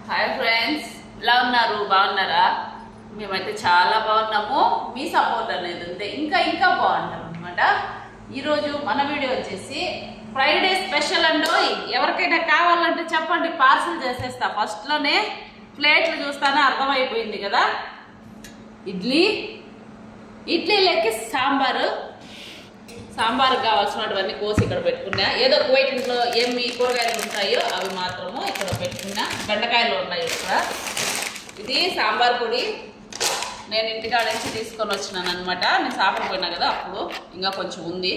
Hi friends, ఎలా ఉన్నారు? బాగున్నారా? మేమైతే చాలా బాగున్నాము. మీ సపోర్ట్ అనేది ఉంది, ఇంకా బాగున్నాం అనమాట. ఈరోజు మన వీడియో వచ్చేసి ఫ్రైడే స్పెషల్ అండి. ఎవరికైనా కావాలంటే చెప్పండి, పార్సల్ చేసేస్తా. ఫస్ట్లోనే ప్లేట్లు చూస్తానే అర్థమైపోయింది కదా. ఇడ్లీలకి సాంబార్కి కావాల్సినటువన్నీ కోసి ఇక్కడ పెట్టుకున్నా. ఏదో కువైట్ ఇంట్లో ఏమి కూరగాయలు ఉంటాయో అవి మాత్రము ఇక్కడ పెట్టుకున్నా. బెండకాయలు ఉన్నాయి ఇక్కడ. ఇది సాంబార్ పొడి నేను ఇంటికాడ నుంచి తీసుకొని వచ్చినాను అనమాట. నేను సాపర్ పోయినా కదా, అప్పుడు ఇంకా కొంచెం ఉంది.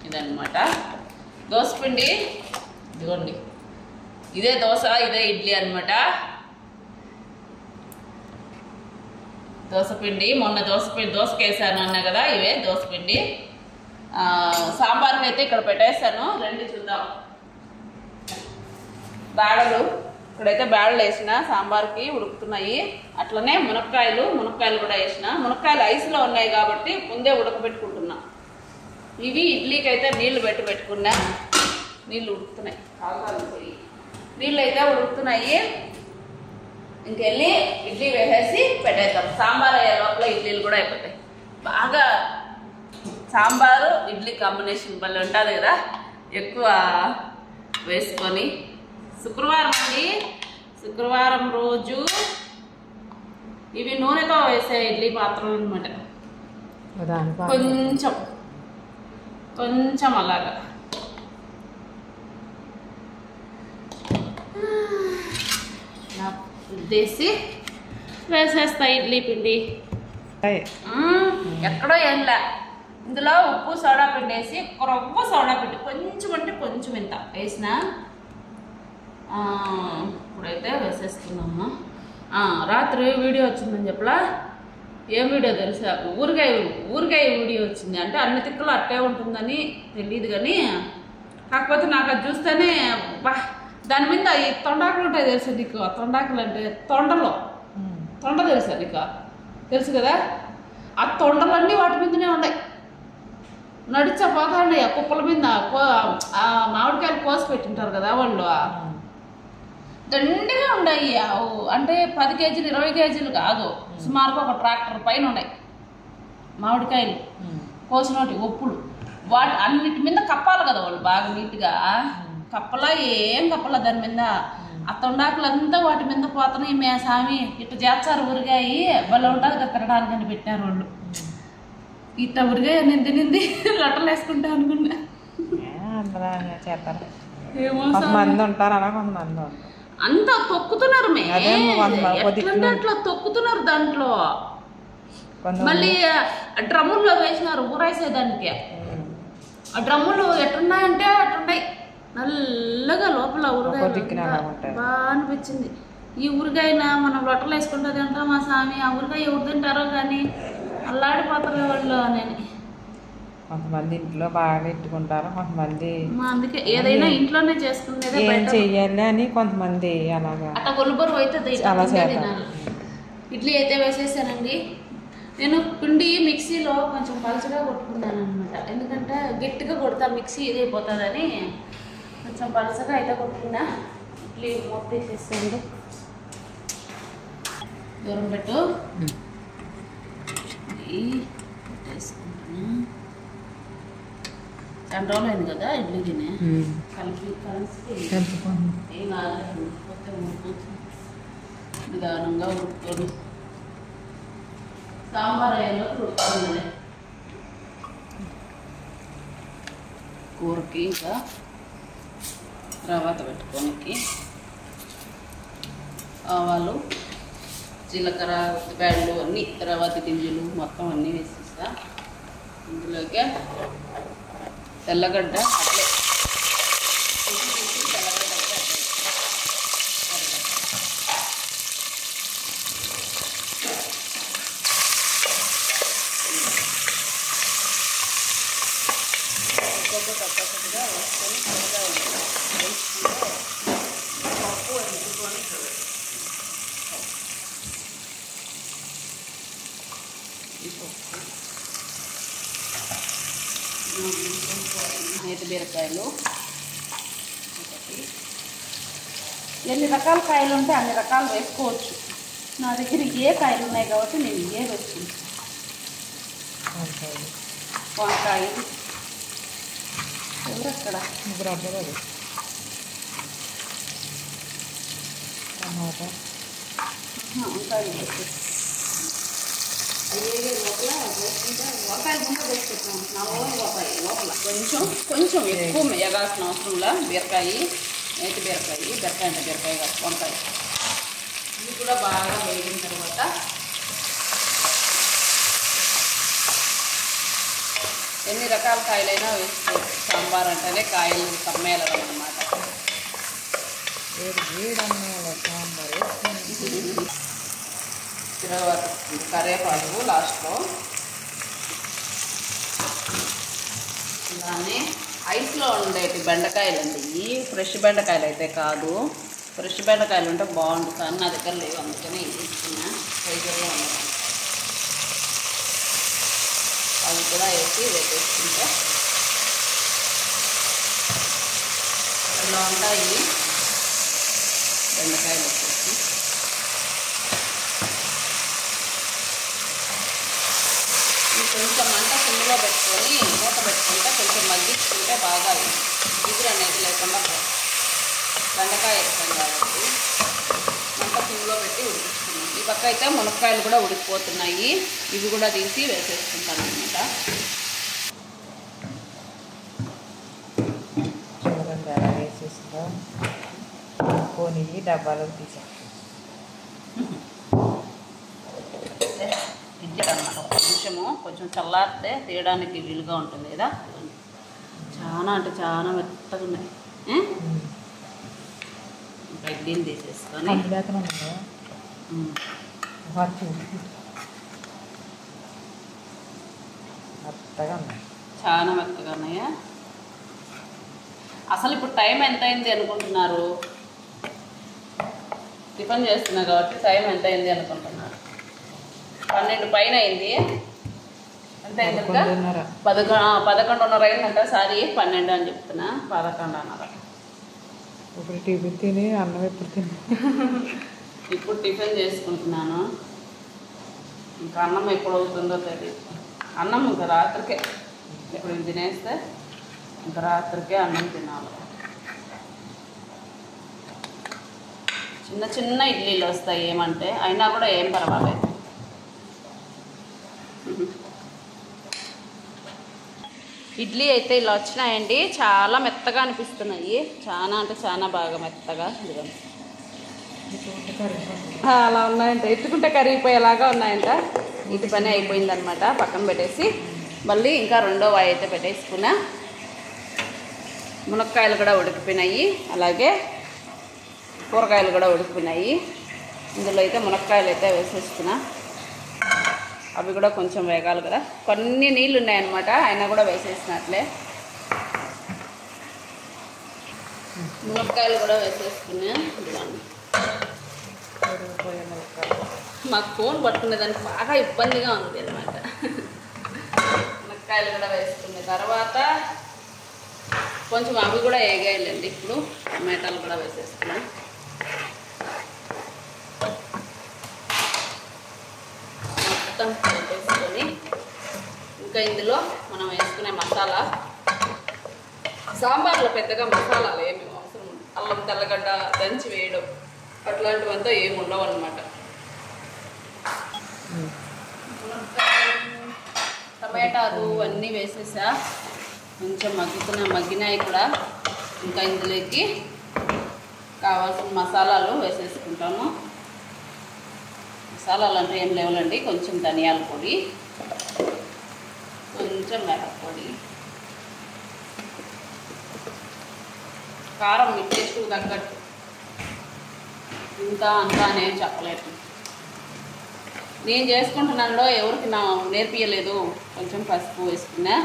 ఇదన్నమాట దోసపిండి. ఇదిగోండి, ఇదే దోశ, ఇదే ఇడ్లీ అనమాట. దోసపిండి మొన్న దోశకి వేసాను అన్నా కదా, ఇవే దోసపిండి. సాంబార్కి అయితే ఇక్కడ పెట్టేసాను. రెండు చూద్దాం. బేడలు ఇక్కడైతే బేడలు వేసిన సాంబార్కి ఉడుకుతున్నాయి. అట్లనే మునక్కాయలు కూడా వేసిన. మునక్కాయలు ఐస్లో ఉన్నాయి కాబట్టి ముందే ఉడకబెట్టుకుంటున్నా. ఇవి ఇడ్లీకి అయితే నీళ్లు పెట్టుకున్నా. నీళ్ళు ఉడుకుతున్నాయి, నీళ్ళు అయితే ఉడుకుతున్నాయి. ఇంకెళ్ళి ఇడ్లీ వేసేసి పెట్టేద్దాం. సాంబార్ అయ్యే లోపల ఇడ్లీలు కూడా అయిపోతాయి. బాగా సాంబారు ఇడ్లీ కాంబినేషన్ భలే ఉంటుంది కదా. ఎక్కువ వేసుకొని శుక్రవారం రోజు ఇవి నూనెతో వేసే ఇడ్లీ పాత్రలు అనమాట. కొంచెం అలాగా ఉద్దేశి వేసేస్తా ఇడ్లీ పిండి. ఎక్కడో ఏంలే, ఇందులో ఉప్పు సోడా పిండి వేసి రవ్వ సోడా పిండి కొంచెం అంటే కొంచెం ఇంత వేసిన. ఇప్పుడైతే వేసేస్తున్నాము. రాత్రి వీడియో వచ్చిందని చెప్పలా. ఏం వీడియో తెలుసా? ఊరగాయ వీడియో వచ్చింది. అంటే అన్ని తిక్కలు అట్టే ఉంటుందని తెలియదు కానీ, కాకపోతే నాకు అది చూస్తేనే దాని మీద ఈ తొండాకులు ఉంటాయి తెలుసు నీకు? తొండాకులు అంటే తొండ తెలుసా నీకు? తెలుసు కదా. ఆ తొండలన్నీ వాటి మీదనే ఉన్నాయి. నడిచా పోతాండి ఆ కుప్పల మీద. మామిడికాయలు కోసి పెట్టింటారు కదా వాళ్ళు, దండిగా ఉన్నాయి. అంటే 10 కేజీలు 20 కేజీలు కాదు, సుమారుగా ఒక ట్రాక్టర్ పైన ఉన్నాయి మామిడికాయలు కోసినోటి ఒప్పులు. అన్నిటి మీద కప్పాలి కదా వాళ్ళు, బాగా నీట్గా కప్పలా. ఏం కప్పలా దాని మీద. ఆ తొండాకులంతా వాటి మీద పోతున్నాయి. మే సామి ఇట్లా చేస్తారు ఊరిగాయి. భలే ఉంటుంది కదా తినడానికి పెట్టినారు వాళ్ళు. ఇట్లా ఊరిగాయ నేను తినింది లొట్టలు వేసుకుంటా అనుకున్నా. అంతా తొక్కుతున్నారు. ఎట్లంటే అట్లా తొక్కుతున్నారు. దాంట్లో మళ్ళీ డ్రమ్ముల్లో వేసినారు ఊరేసేదానికి. ఆ డ్రమ్ములు ఎట్టున్నాయంటే అట్టున్నాయి, నల్లగా లోపల ఊరగాయ. బాగా అనిపించింది. ఈ ఊరగాయన మనం రొట్టెలు వేసుకుంటూ తింటాం మా స్వామి. ఆ ఊరగాయ ఎవరు తింటారో కానీ అల్లాడిపోతారు వాళ్ళు. నేను కొంతమంది ఇంట్లో బాగా పెట్టుకుంటారు, కొంతమంది అందుకే ఏదైనా ఇంట్లోనే చేసుకునేది చెయ్యాలి అని కొంతమంది అలాగా అట్లా ఒలుబరు అయితే తినాలి. ఇడ్లీ అయితే వేసేసానండి. నేను పిండి మిక్సీలో కొంచెం పలుచగా కొట్టుకున్నాను అనమాట. ఎందుకంటే గట్టిగా కొడతా మిక్సీ ఇదైపోతుందని కొంచెం పలుచగా అయితే కొట్టుకున్నా. ఇడ్లీ మూత తీసేసాను. దూరం పెట్టు. వేసుకుంటున్నా. చాలా రోజులు అయింది కదా ఇడ్లీ తినే. కలిసి ఏం కాదు, నిదానంగా ఉడుకోడు. సాంబార్ అయ్యేలో ఉడుకోవాలి. కూరకి ఇంకా తర్వాత పెట్టుకోనికి ఆవాలు, జీలకర్ర, ఉల్లిపాయలు అన్నీ, తర్వాత గింజలు మొత్తం అన్నీ వేసేస్తా. ఇందులోకి తెల్లగడ్డ అట్లే తప్పకుండా వేసుకొని త్వరగా వేసుకుంటే పప్పు వండుకొని నేతి బీరకాయలు ఒకటి, ఎన్ని రకాల కాయలు ఉంటే అన్ని రకాలు వేసుకోవచ్చు. నా దగ్గర ఏ కాయలు ఉన్నాయి కాబట్టి నేను ఏ వేసుకుంటాను. వంకాయ ఎవరక్కడ వంకాయలు అయ్యే లోపల వేసుకుంటే వంకాయలు ముందు వేసుకుంటాం. నా వంకాయ లోపల కొంచెం ఎక్కువ ఎగాల్సిన అవసరంలా బీరకాయ, నేతి బీరకాయ అంటే బీరకాయ కాదు వంకాయ. ఇది కూడా బాగా వేగిన తర్వాత ఎన్ని రకాల కాయలైనా వేసుకోవచ్చు. సాంబార్ అంటేనే కాయలు కమ్మేయడం అన్నమాట. తర్వాత కరివేపాకు లాస్ట్లో. దాన్ని ఐస్లో ఉండేటి బెండకాయలు అండి. ఈ ఫ్రెష్ బెండకాయలు అయితే కాదు. ఫ్రెష్ బెండకాయలు ఉంటే బాగుంటుంది కానీ నా దగ్గర లేవు, అందుకని ఇది తీసుకున్నా. ఫ్రైజర్లో ఉన్నాయి. అవి కూడా వేసి వేసేసుకుంటే ఇలా ఉంటాయి బెండకాయలు వచ్చేసి. కొంచెం మంట సిమ్లో పెట్టుకొని మూత పెట్టుకుంటే కొంచెం మగ్గించుకుంటే బాగా జిగురు అనేది లేకుండా బెండకాయ వేస్తాం కాబట్టి మంట సిమ్లో పెట్టి ఉడికించుకున్నాం. ఈ పక్క అయితే మునక్కాయలు కూడా ఉడికిపోతున్నాయి. ఇవి కూడా తీసి వేసేసుకుంటాను అనమాట. చూడండి ఎలా వేసేస్తా పోనీ డబ్బాలోకి తీసా అన్నమాట. ఒక నిమిషము కొంచెం చల్లారితే తీయడానికి వీలుగా ఉంటుంది కదా. చాలా అంటే చాలా మెత్తగా ఉన్నాయి. ఇంకా ఇడ్లీని తీసేసుకొని చాలా మెత్తగా ఉన్నాయా. అసలు ఇప్పుడు టైం ఎంత అయింది అనుకుంటున్నారు? టిఫిన్ చేస్తున్నా కాబట్టి టైం ఎంత అయింది అనుకుంటున్నారు? 12 పైన అయింది. ఎంత అయింది? 11:30 అయిందంట. సారీ 12 అని చెప్తున్నా, 11:30. ఇప్పుడు టిఫిన్ తిని అన్నం ఎప్పుడు తిన్నా. ఇప్పుడు టిఫిన్ చేసుకుంటున్నాను. ఇంకా అన్నం ఎప్పుడు అవుతుందో తెలియదు. అన్నం ఇంకా రాత్రికే, ఇప్పుడు ఇది తినేస్తే ఇంకా రాత్రికే అన్నం తినాలి. చిన్న చిన్న ఇడ్లీలు వస్తాయి ఏమంటే, అయినా కూడా ఏం పర్వాలేదు. ఇడ్లీ అయితే ఇలా వచ్చినాయండి. చాలా మెత్తగా అనిపిస్తున్నాయి. చాలా అంటే చాలా బాగా మెత్తగా. అలా ఉన్నాయంట, ఎత్తుకుంటే కరిగిపోయేలాగా ఉన్నాయంట. ఇటు పని అయిపోయిందనమాట. పక్కన పెట్టేసి మళ్ళీ ఇంకా రెండో వాయి అయితే పెట్టేసుకున్నా. మునక్కాయలు కూడా ఉడికిపోయినాయి, అలాగే కూరగాయలు కూడా ఉడికిపోయినాయి. ఇందులో అయితే మునక్కాయలు అయితే వేసేసుకున్నా. అవి కూడా కొంచెం వేగాలి కదా. కొన్ని నీళ్ళు ఉన్నాయన్నమాట, అయినా కూడా వేసేసినట్లే. మునక్కాయలు కూడా వేసేసుకున్నా. మాకు ఫోన్ పట్టుకునేదానికి బాగా ఇబ్బందిగా ఉంది అనమాట. మునక్కాయలు కూడా వేసుకున్న తర్వాత కొంచెం అవి కూడా వేగాయండి. ఇప్పుడు టమాటాలు కూడా వేసేసుకున్నాం. మొత్తం వేసుకొని ఇంకా ఇందులో మనం వేసుకునే మసాలా, సాంబార్లో పెద్దగా మసాలాలు ఏమి అవసరం, అల్లం తెల్లగడ్డ దంచి వేయడం అట్లాంటివంతా ఏమి ఉండవు అన్నమాట. టమాటాలు అన్నీ వేసేసా. కొంచెం మగ్గినాయి కూడా. ఇంకా ఇందులోకి కావాల్సిన మసాలాలు వేసేసుకుంటాము. మసాలాలు అంటే ఏం లేవులండి, కొంచెం ధనియాల పొడి, కొంచెం మిరప్పొడి, కారం మీ టేస్ట్కి తగ్గట్టు. ఇంత అంతా నేను చెప్పలేదు. నేను చేసుకుంటున్నాలో ఎవరికి నా నేర్పియలేదు. కొంచెం పసుపు వేసుకున్నా.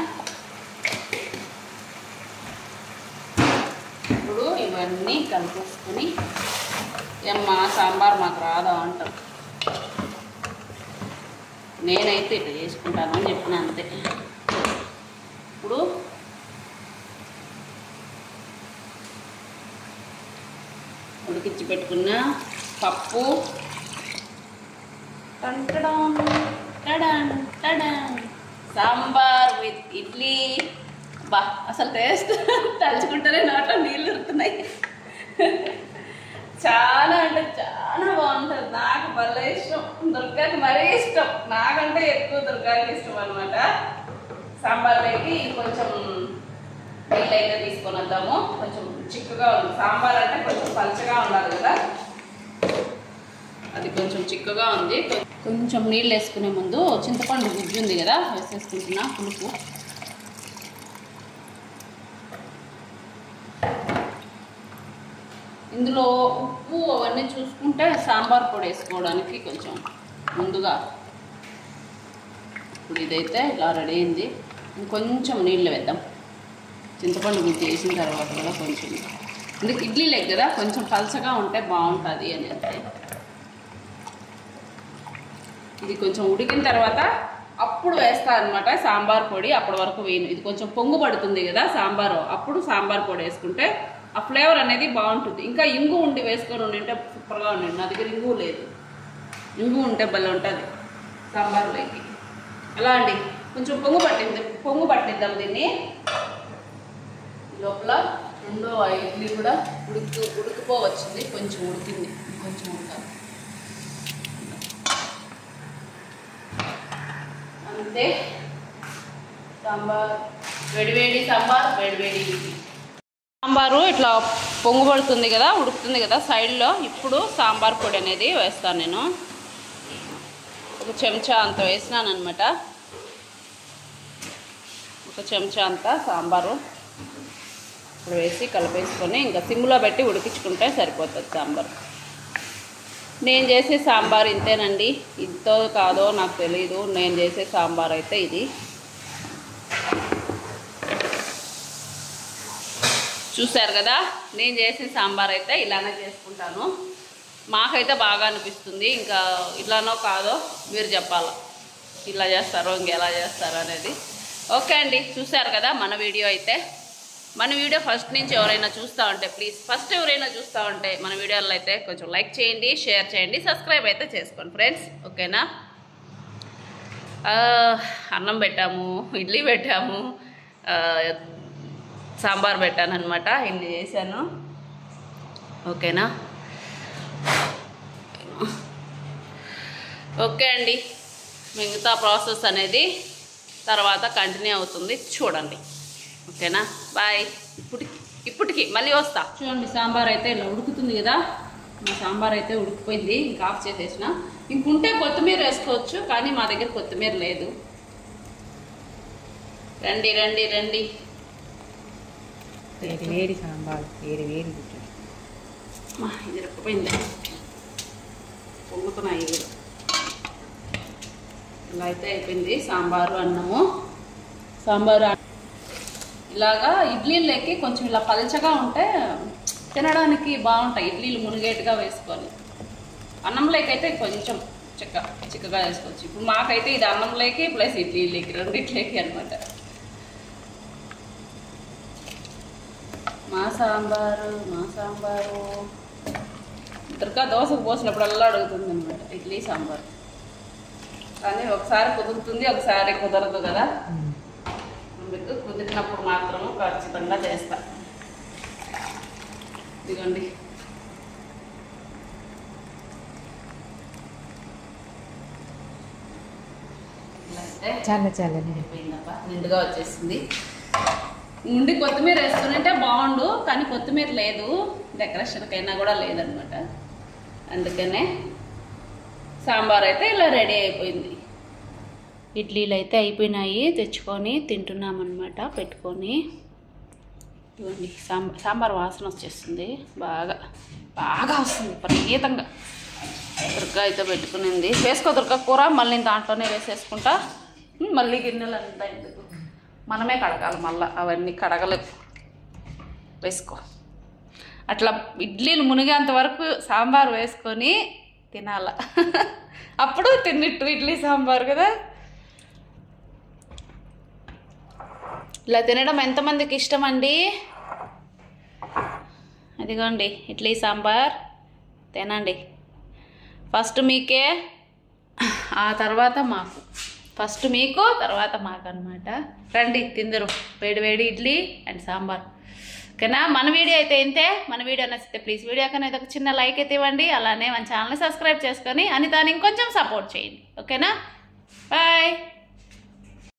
ఇప్పుడు ఇవన్నీ కలిపేసుకొని, ఏమ్మా సాంబార్ మాకు రాదా అంటారు. నేనైతే ఇట్లా చేసుకుంటాను అని చెప్పిన అంతే. ఇప్పుడు ఉడికించి పెట్టుకున్న పప్పు, టంటడాన్ టడాన్ టడాన్, సాంబార్ విత్ ఇడ్లీ. బా అసలు టేస్ట్ తలుచుకుంటేనే నోట్లో నీళ్ళు ఉరుకుతున్నాయి. చాలా అంటే చాలా బాగుంటుంది. నాకు భలే ఇష్టం, దుర్గాకి మరీ ఇష్టం. నాకంటే ఎక్కువ దుర్గాకి ఇష్టం అనమాట. సాంబార్లోకి కొంచెం నీళ్ళు అయితే తీసుకొని వద్దాము. కొంచెం చిక్కగా ఉంది సాంబార్, అంటే కొంచెం పలచగా ఉండాలి కదా, అది కొంచెం చిక్కగా ఉంది. కొంచెం నీళ్ళు వేసుకునే ముందు చింతపండు గుజ్జు ఉంది కదా, వేసేసుకుంటున్నా పులుపు. ఇందులో ఉప్పు అవన్నీ చూసుకుంటే సాంబార్ పొడి వేసుకోవడానికి కొంచెం ముందుగా. ఇప్పుడు ఇదైతే ఇలా రెడీ అయింది. ఇంకొంచెం నీళ్ళు వేద్దాం. చింతపండు గుజ్జు వేసిన తర్వాత కూడా కొంచెం, ఎందుకు ఇడ్లీ లెగ్ కదా, కొంచెం పలచగా ఉంటే బాగుంటుంది అని అంటే. ఇది కొంచెం ఉడికిన తర్వాత అప్పుడు వేస్తా అనమాట సాంబార్ పొడి. అప్పటి వరకు వేయను. ఇది కొంచెం పొంగు పడుతుంది కదా సాంబారు, అప్పుడు సాంబార్ పొడి వేసుకుంటే ఆ ఫ్లేవర్ అనేది బాగుంటుంది. ఇంకా ఇంగు ఉండి వేసుకొని ఉండింటే సూపర్గా ఉండండి. నా దగ్గర ఇంగు లేదు. ఇంగు ఉంటే భలే ఉంటుంది సాంబార్లోకి. ఎలా అండి, కొంచెం పొంగు పట్టిద్దాం దీన్ని. లోపల రెండో ఇడ్లీ కూడా ఉడికిపోవచ్చింది. కొంచెం ఉడికింది, కొంచెం ఉడకాలి అంతే. సాంబార్ వేడివేడి, సాంబార్ వేడివేడి ఇడ్లీ. సాంబారు ఇట్లా పొంగు పడుతుంది కదా, ఉడుకుతుంది కదా సైడ్లో. ఇప్పుడు సాంబార్ పొడి అనేది వేస్తాను నేను. ఒక చెంచా అంత వేసినాను అనమాట. ఒక చెంచా అంత సాంబారు ఇప్పుడు వేసి కలిపేసుకొని ఇంకా సిమ్లో పెట్టి ఉడికించుకుంటే సరిపోతుంది సాంబార్. నేను చేసే సాంబార్ ఇంతేనండి. ఇంతో కాదో నాకు తెలీదు. నేను చేసే సాంబార్ అయితే ఇది. చూశారు కదా, నేను చేసిన సాంబార్ అయితే ఇలానే చేసుకుంటాను. మాకైతే బాగా అనిపిస్తుంది. ఇంకా ఇలానో కాదో మీరు చెప్పాలా, ఇలా చేస్తారో ఇంకెలా చేస్తారో అనేది. ఓకే అండి, చూశారు కదా మన వీడియో అయితే. మన వీడియో ఫస్ట్ నుంచి ఎవరైనా చూస్తూ ఉంటే ప్లీజ్, ఫస్ట్ ఎవరైనా చూస్తూ ఉంటే మన వీడియోలో అయితే కొంచెం లైక్ చేయండి, షేర్ చేయండి, సబ్స్క్రైబ్ అయితే చేసుకోండి ఫ్రెండ్స్. ఓకేనా? అన్నం పెట్టాము, ఇడ్లీ పెట్టాము, సాంబార్ పెట్టాను అనమాట. ఇన్ని చేశాను. ఓకేనా? ఓకే అండి, మిగతా ప్రాసెస్ అనేది తర్వాత కంటిన్యూ అవుతుంది, చూడండి. ఓకేనా? బాయ్. ఇప్పటికి మళ్ళీ వస్తా. చూడండి, సాంబార్ అయితే ఇలా ఉడుకుతుంది కదా. మా సాంబార్ అయితే ఉడికిపోయింది. ఇంకా ఆఫ్ చేసేసిన. ఇంకుంటే కొత్తిమీర వేసుకోవచ్చు, కానీ మా దగ్గర కొత్తిమీర లేదు. రండి రండి రండి. వేడి వేడి సాంబార్, వేడి వేడి. ఇది ఉడికిపోయింది, పొంగుతున్నాయి ఇవి. ఇలా అయితే అయిపోయింది సాంబారు, అన్నము. సాంబారు ఇలాగా ఇడ్లీలోకి కొంచెం ఇలా పలచగా ఉంటే తినడానికి బాగుంటాయి. ఇడ్లీలు మునిగేటుగా వేసుకొని. అన్నంలోకి అయితే కొంచెం చిక్కగా వేసుకోవచ్చు. ఇప్పుడు మాకైతే ఇది అన్నంలోకి ప్లస్ ఇడ్లీలోకి రెండిట్లోకి అనమాట. మా సాంబారు దుర్గా దోశకు పోసినప్పుడల్లా అడుగుతుంది అనమాట ఇడ్లీ సాంబార్. కానీ ఒకసారి కుదురుతుంది, ఒకసారి కుదరదు కదా. అందుకు కుదిరినప్పుడు మాత్రము ఖచ్చితంగా చేస్తా. ఇదిగోండి, అయిపోయిందబ్బా, నిండుగా వచ్చేసింది. ఉండి కొత్తిమీర వేసుకునింటే బాగుండు, కానీ కొత్తిమీర లేదు, డెకరేషన్కైనా కూడా లేదనమాట. అందుకనే సాంబార్ అయితే ఇలా రెడీ అయిపోయింది. ఇడ్లీలు అయితే అయిపోయినాయి, తెచ్చుకొని తింటున్నామన్నమాట పెట్టుకొని. ఇవ్వండి, సాంబార్ వాసన వచ్చేస్తుంది, బాగా వస్తుంది విపరీతంగా. దుర్గా అయితే పెట్టుకునింది. వేసుకో దుర్గా కూర, మళ్ళీ దాంట్లోనే వేసేసుకుంటా. మళ్ళీ గిన్నెలు అంతా ఎందుకు, మనమే కడగాలి మళ్ళీ, అవన్నీ కడగలేవు. వేసుకో. అట్లా ఇడ్లీలు మునిగేంత వరకు సాంబార్ వేసుకొని తినాల, అప్పుడు తిన్నట్టు ఇడ్లీ సాంబార్ కదా. ఇలా తినడం ఎంతమందికి ఇష్టం అండి? అదిగోండి ఇడ్లీ సాంబార్ తినండి. ఫస్ట్ మీకే ఆ తర్వాత మాకు, ఫస్ట్ మీకు తర్వాత మాకు అనమాట. రండి తిందరు వేడి వేడి ఇడ్లీ అండ్ సాంబార్. ఓకేనా? మన వీడియో అయితే ఇంతే. మన వీడియో నచ్చితే ప్లీజ్ వీడియో కన్నా ఒక చిన్న లైక్ అయితే ఇవ్వండి. అలానే మన ఛానల్ని సబ్స్క్రైబ్ చేసుకొని అనితాని ఇంకొంచెం సపోర్ట్ చేయండి. ఓకేనా? బాయ్.